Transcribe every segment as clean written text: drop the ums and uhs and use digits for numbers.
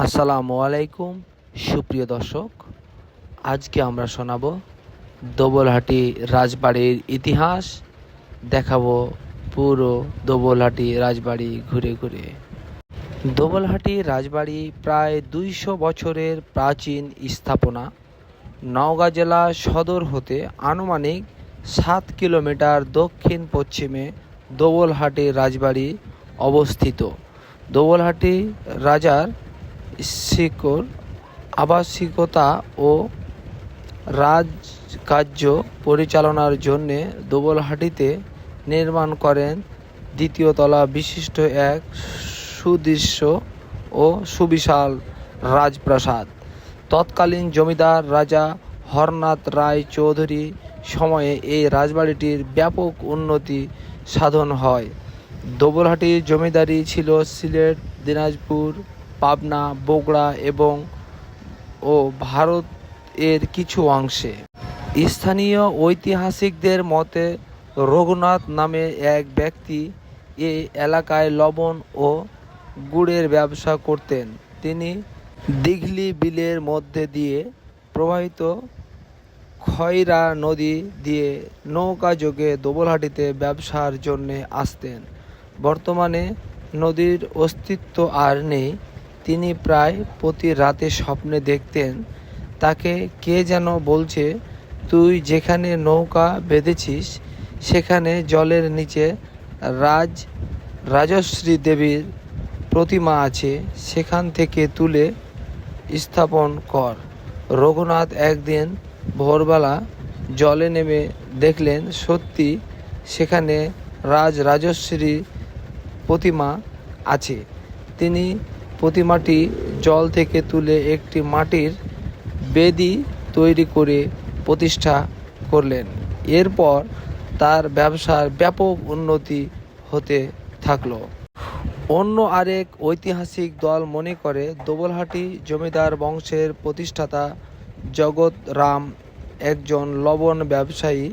আসসালামু আলাইকুম সুপ্রিয় দর্শক। আজকে আমরা শোনাব দোবলহাটি রাজবাড়ির ইতিহাস। দেখাবো পুরো দোবলহাটি রাজবাড়ি ঘুরে ঘুরে। দোবলহাটি রাজবাড়ি প্রায় ২০০ বছরের প্রাচীন স্থাপনা। নওগাঁ জেলা সদর হতে আনুমানিক ৭ কিলোমিটার দক্ষিণ পশ্চিমে দোবলহাটি রাজবাড়ি অবস্থিত। দোবলহাটি রাজার শিকড় আবাসিকতা ও রাজকার্য পরিচালনার জন্য দোবলহাটিতে নির্মাণ করেন দ্বিতীয় তলা বিশিষ্ট এক সুদৃশ্য ও সুবিশাল রাজপ্রাসাদ। তৎকালীন জমিদার রাজা হরনাথ রায় চৌধুরী সময়ে এই রাজবাড়িটির ব্যাপক উন্নতি সাধন হয়। দোবলহাটির জমিদারি ছিল সিলেট, দিনাজপুর, পাবনা, বগুড়া ও ভারত এর কিছু অংশে। স্থানীয় ঐতিহাসিকদের মতে রঘুনাথ নামে এক ব্যক্তি এই এলাকায় লবণ ও গুড়ের ব্যবসা করতেন। তিনি দিঘলি বিলের মধ্যে দিয়ে প্রবাহিত খয়রা নদী দিয়ে নৌকা যোগে দোবলহাটিতে ব্যবসার জন্য আসতেন। বর্তমানে নদীর অস্তিত্ব আর নেই। তিনি প্রায় প্রতি রাতে স্বপ্নে দেখতেন, তাকে কে যেন বলছে, তুই যেখানে নৌকা বেঁধেছিস সেখানে জলের নিচে রাজশ্রী দেবীর প্রতিমা আছে, সেখান থেকে তুলে স্থাপন কর। রঘুনাথ একদিন ভোরবেলা জলে নেমে দেখলেন সত্যি সেখানে রাজশ্রী প্রতিমা আছে। তিনি প্রতিমাটি জল থেকে তুলে একটি মাটির বেদি তৈরি করে প্রতিষ্ঠা করলেন। এরপর তার ব্যবসার ব্যাপক উন্নতি হতে থাকলো। অন্য আরেক ঐতিহাসিক দল মনে করে দোবলহাটি জমিদার বংশের প্রতিষ্ঠাতা জগৎ রাম একজন লবণ ব্যবসায়ী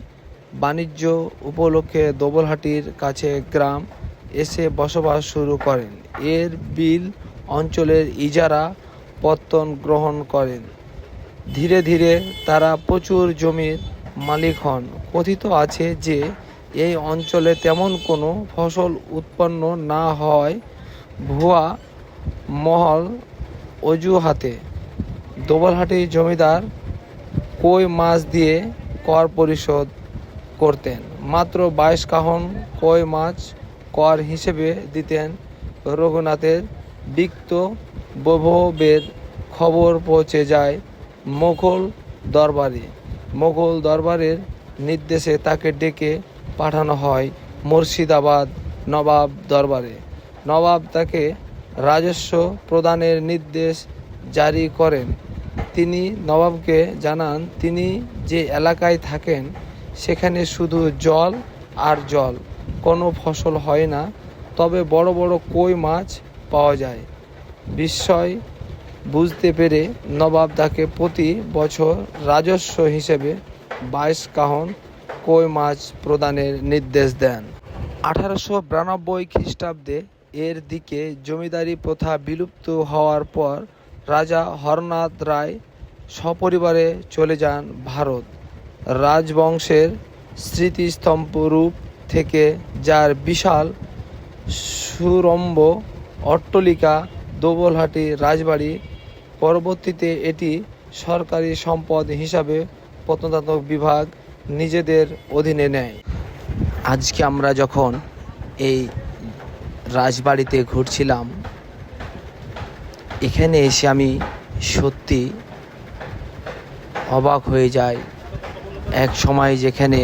বাণিজ্য উপলক্ষে দোবলহাটির কাছে গ্রাম এসে বসবাস শুরু করেন। এর বিল অঞ্চলের ইজারা পত্তন গ্রহণ করেন। ধীরে ধীরে তারা প্রচুর জমির মালিক হন। কথিত আছে যে এই অঞ্চলে তেমন কোনো ফসল উৎপন্ন না হয় ভুয়া মহল অজুহাতে দোবলহাটির জমিদার কই মাছ দিয়ে কর পরিশোধ করতেন। মাত্র 22 কাহন কই মাছ কর হিসেবে দিতেন। রঘুনাথের বিক্ত বৈভবের খবর পৌঁছে যায় মোগল দরবারের নির্দেশে তাকে ডেকে পাঠানো হয় মুর্শিদাবাদ নবাব দরবারে। নবাব তাকে রাজস্ব প্রদানের নির্দেশ জারি করেন। তিনি নবাবকে জানান তিনি যে এলাকায় থাকেন সেখানে শুধু জল আর জল, কোনো ফসল হয় না, তবে বড় বড় কই মাছ পাওয়া যায়। বিস্ময় বুঝতে পেরে নবাব তাকে প্রতি বছর রাজস্ব হিসেবে 22 কাহন কই মাছ প্রদানের নির্দেশ দেন। 1892 খ্রিস্টাব্দে এর দিকে জমিদারি প্রথা বিলুপ্ত হওয়ার পর রাজা হরনাথ রায় সপরিবারে চলে যান ভারত। রাজবংশের স্মৃতিস্তম্ভ রূপ থেকে যার বিশাল সুড়ম্ব অট্টালিকা দোবলহাটি রাজবাড়ি, পরবর্তীতে এটি সরকারি সম্পদ হিসাবে প্রত্নতত্ত্ব বিভাগ নিজেদের অধীনে নেয়। আজকে আমরা যখন এই রাজবাড়িতে ঘুরছিলাম, এখানে এসে আমি সত্যি অবাক হয়ে যাই। এক সময় যেখানে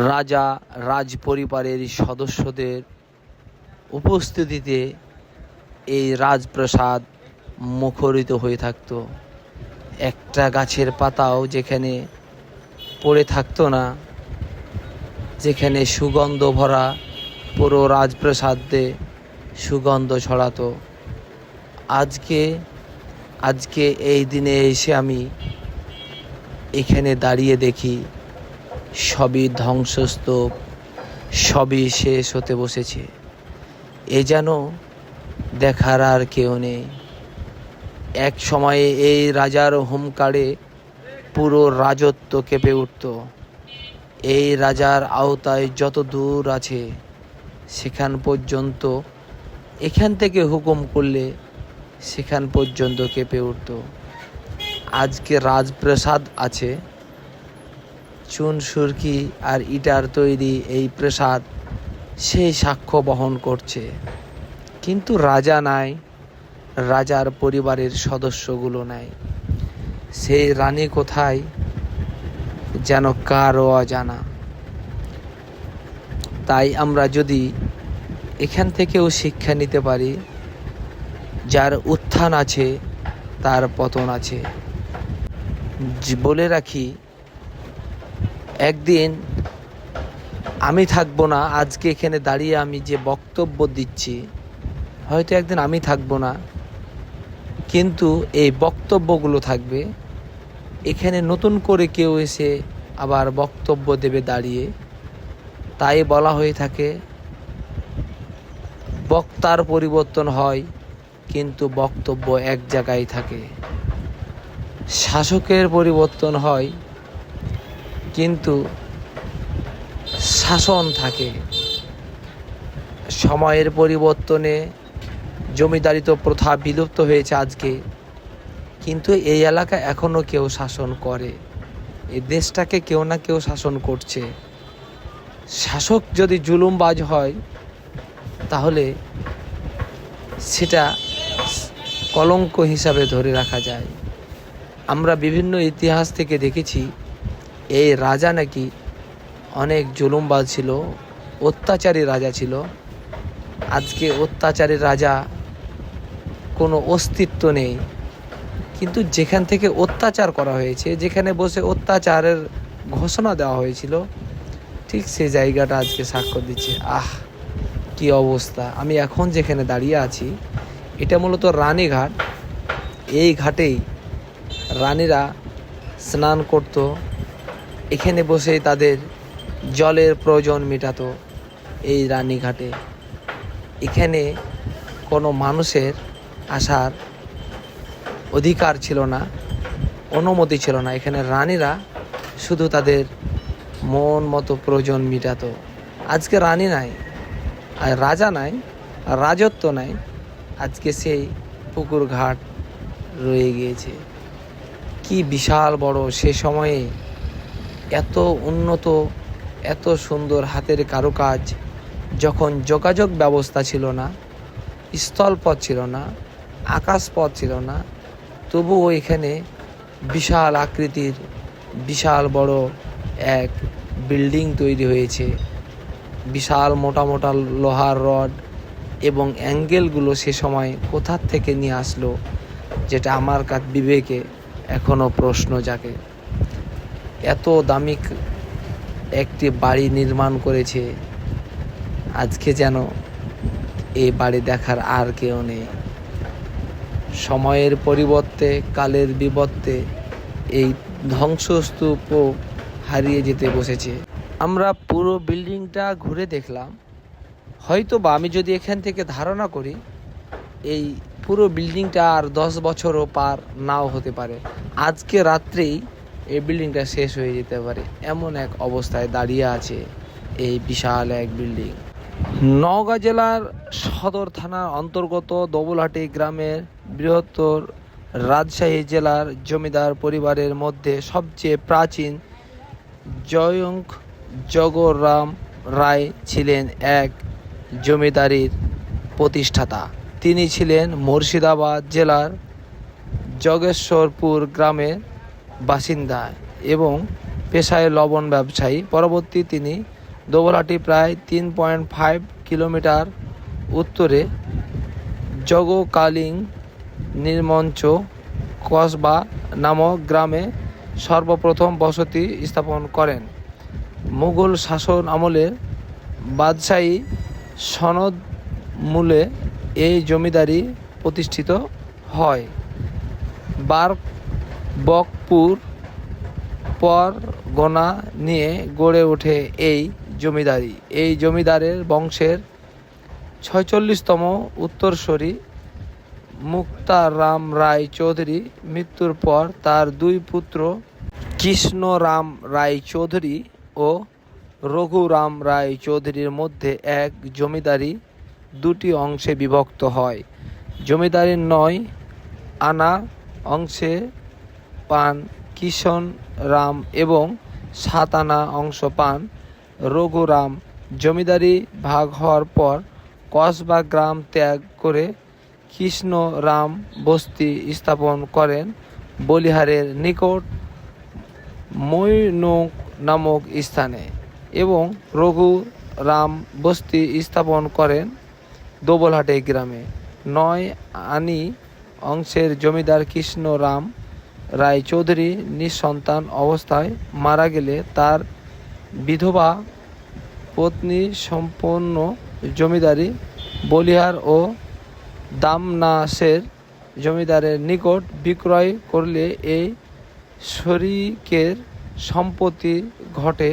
রাজা রাজ পরিবারের সদস্যদের উপস্থিতিতে এই রাজপ্রাসাদ মুখরিত হয়ে থাকতো। একটা গাছের পাতাও যেখানে পড়ে থাকতো না, যেখানে সুগন্ধ ভরা পুরো রাজপ্রাসাদে সুগন্ধ ছড়াতো। আজকে এই দিনে এসে আমি এখানে দাঁড়িয়ে দেখি সবই ধ্বংসস্তূপ, সবই শেষ হতে বসেছে। এ যেন দেখার আর কেউ নেই। এক সময়ে এই রাজার হুঙ্কারে পুরো রাজত্ব কেঁপে উঠত। এই রাজার আওতায় যত দূর আছে সেখান পর্যন্ত, এখান থেকে হুকুম করলে সেখান পর্যন্ত কেঁপে উঠত। আজকে রাজপ্রাসাদ আছে, চুন সুরকি আর ইটার তৈরি এই প্রাসাদ সেই সাক্ষ্য বহন করছে। কিন্তু রাজা নাই, রাজার পরিবারের সদস্যগুলো নাই। সেই রানী কোথায় যেন কারও অজানা। তাই আমরা যদি এখান থেকেও শিক্ষা নিতে পারি, যার উত্থান আছে তার পতন আছে। বলে রাখি, একদিন আমি থাকবো না। আজকে এখানে দাঁড়িয়ে আমি যে বক্তব্য দিচ্ছি, হয়তো একদিন আমি থাকবো না, কিন্তু এই বক্তব্যগুলো থাকবে। এখানে নতুন করে কেউ এসে আবার বক্তব্য দেবে দাঁড়িয়ে। তাই বলা হয়ে থাকে, বক্তার পরিবর্তন হয় কিন্তু বক্তব্য এক জায়গায় থাকে। শাসকের পরিবর্তন হয় কিন্তু শাসন থাকে। সময়ের পরিবর্তনে জমিদারিত্ব প্রথা বিলুপ্ত হয়েছে আজকে, কিন্তু এই এলাকা এখনো কেউ শাসন করে। এই দেশটাকে কেউ না কেউ শাসন করছে। শাসক যদি জুলুমবাজ হয় তাহলে সেটা কলঙ্ক হিসাবে ধরে রাখা যায়। আমরা বিভিন্ন ইতিহাস থেকে দেখেছি এই রাজা নাকি অনেক জুলুমবাজ ছিল, অত্যাচারী রাজা ছিল। আজকে অত্যাচারী রাজা কোনো অস্তিত্ব নেই, কিন্তু যেখান থেকে অত্যাচার করা হয়েছে, যেখানে বসে অত্যাচারের ঘোষণা দেওয়া হয়েছিল, ঠিক সেই জায়গাটা আজকে সাক্ষ্য দিচ্ছে। কি অবস্থা! আমি এখন যেখানে দাঁড়িয়ে আছি এটা মূলত রানীঘাট। এই ঘাটেই রানীরা স্নান করত, এখানে বসেই তাদের জলের প্রয়োজন মেটাতো। এই রানীঘাটে এখানে কোনো মানুষের আসার অধিকার ছিল না, অনুমতি ছিল না। এখানে রানীরা শুধু তাদের মন মতো প্রয়োজন মেটাতো। আজকে রানী নাই, আর রাজা নাই, আর রাজত্ব নাই। আজকে সেই পুকুর ঘাট রয়ে গিয়েছে। কি বিশাল বড়! সে সময়ে এত উন্নত, এত সুন্দর হাতের কারুকাজ, যখন যোগাযোগ ব্যবস্থা ছিল না, স্থলপথ ছিল না, আকাশপথ ছিল না, তবুও এখানে বিশাল আকৃতির বিশাল বড় এক বিল্ডিং তৈরি হয়েছে। বিশাল মোটা মোটা লোহার রড এবং অ্যাঙ্গেলগুলো সে সময় কোথার থেকে নিয়ে আসলো, যেটা আমার বিবেকে এখনও প্রশ্ন জাগে। এত দামি একটি বাড়ি নির্মাণ করেছে, আজকে যেন এই বাড়ি দেখার আর কেউ নেই। সময়ের পরিবর্তে, কালের বিবর্তে এই ধ্বংসস্তূপও হারিয়ে যেতে বসেছে। আমরা পুরো বিল্ডিংটা ঘুরে দেখলাম। হয়তো বা আমি যদি এখান থেকে ধারণা করি, এই পুরো বিল্ডিংটা আর 10 বছরও পার নাও হতে পারে। আজকে রাত্রেই এই বিল্ডিংটা শেষ হয়ে যেতে পারে, এমন এক অবস্থায় দাঁড়িয়ে আছে এই বিশাল এক বিল্ডিং। নওগাঁ জেলার সদর থানার অন্তর্গত দোবলহাটি গ্রামের বৃহত্তর রাজশাহী জেলার জমিদার পরিবারের মধ্যে সবচেয়ে প্রাচীন জয়ং জগরাম রায় ছিলেন এক জমিদারির প্রতিষ্ঠাতা। তিনি ছিলেন মুর্শিদাবাদ জেলার জগেশ্বরপুর গ্রামের বাসিন্দা এবং পেশায় লবণ ব্যবসায়ী। পরবর্তী তিনি দোবলহাটি প্রায় 3.5 কিলোমিটার উত্তরে জগকালিং নির্মঞ্চ কসবা নামক গ্রামে সর্বপ্রথম বসতি স্থাপন করেন। মুঘল শাসন আমলে বাদশাহী সনদ মূলে এই জমিদারি প্রতিষ্ঠিত হয়। বকপুর পরগনা নিয়ে গড়ে ওঠে এই জমিদারি। এই জমিদারের বংশের 46তম উত্তরসূরি মুক্তারাম রায় চৌধুরী মৃত্যুর পর তার দুই পুত্র কৃষ্ণরাম রায় চৌধুরী ও রঘুরাম রায় চৌধুরীর মধ্যে এক জমিদারি দুটি অংশে বিভক্ত হয়। জমিদারির 9 আনা অংশে পান কিষণ রাম এবং 7 আনা অংশ পান রঘুরাম। জমিদারি ভাগ হওয়ার পর কসবা গ্রাম ত্যাগ করে কৃষ্ণরাম বস্তি স্থাপন করেন বলিহারের নিকট মৈনক নামক স্থানে এবং রঘুরাম বস্তি স্থাপন করেন দোবলহাটে গ্রামে। 9 আনি অংশের জমিদার কৃষ্ণরাম রায় চৌধুরী নিঃসন্তান অবস্থায় মারা গেলে তার বিধবা পত্নী সম্পন্ন জমিদারি বলিহার ও দামনাসের জমিদারের নিকট বিক্রয় করলে এই শরিকের সম্পত্তি ঘটে।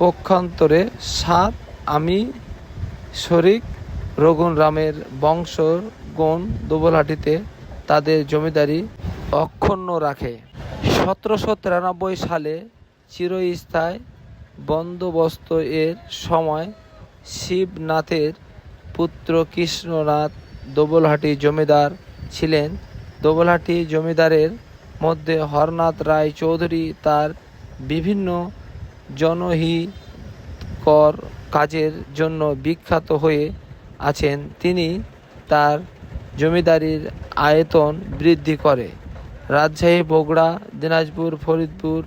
পক্ষান্তরে 7 আমি শরিক রঘুরামের বংশগণ দোবলহাটিতে তাদের জমিদারি অক্ষুণ্ণ রাখে। 1793 সালে চিরস্থায়ী বন্দোবস্ত এর সময় শিবনাথের পুত্র কৃষ্ণনাথ দোবলহাটি জমিদার ছিলেন। দোবলহাটি জমিদারের মধ্যে হরনাথ রায় চৌধুরী তার বিভিন্ন জনহিতকর কাজের জন্য বিখ্যাত হয়ে আছেন। তিনি তার জমিদারির আয়তন বৃদ্ধি করে রাজশাহী, বগুড়া, দিনাজপুর, ফরিদপুর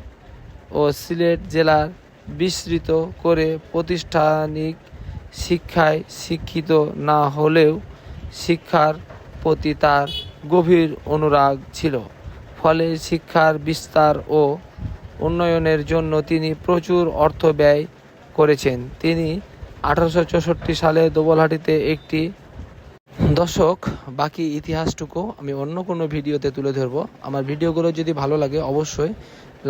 ও সিলেট জেলার বিস্তৃত করে প্রাতিষ্ঠানিক শিক্ষায় শিক্ষিত না হলেও শিক্ষার প্রতি তার গভীর অনুরাগ ছিল। ফলে শিক্ষার বিস্তার ও উন্নয়নের জন্য তিনি প্রচুর অর্থ ব্যয় করেছেন। তিনি 1864 সালে দোবলহাটিতে একটি দর্শক বাকি ইতিহাসটুকু আমি অন্য কোনো ভিডিওতে তুলে ধরবো। আমার ভিডিওগুলো যদি ভালো লাগে অবশ্যই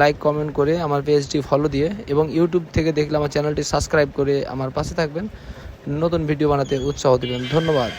লাইক কমেন্ট করে আমার পেজটি ফলো দিয়ে এবং ইউটিউব থেকে দেখলে আমার চ্যানেলটি সাবস্ক্রাইব করে আমার পাশে থাকবেন, নতুন ভিডিও বানাতে উৎসাহ দেবেন। ধন্যবাদ।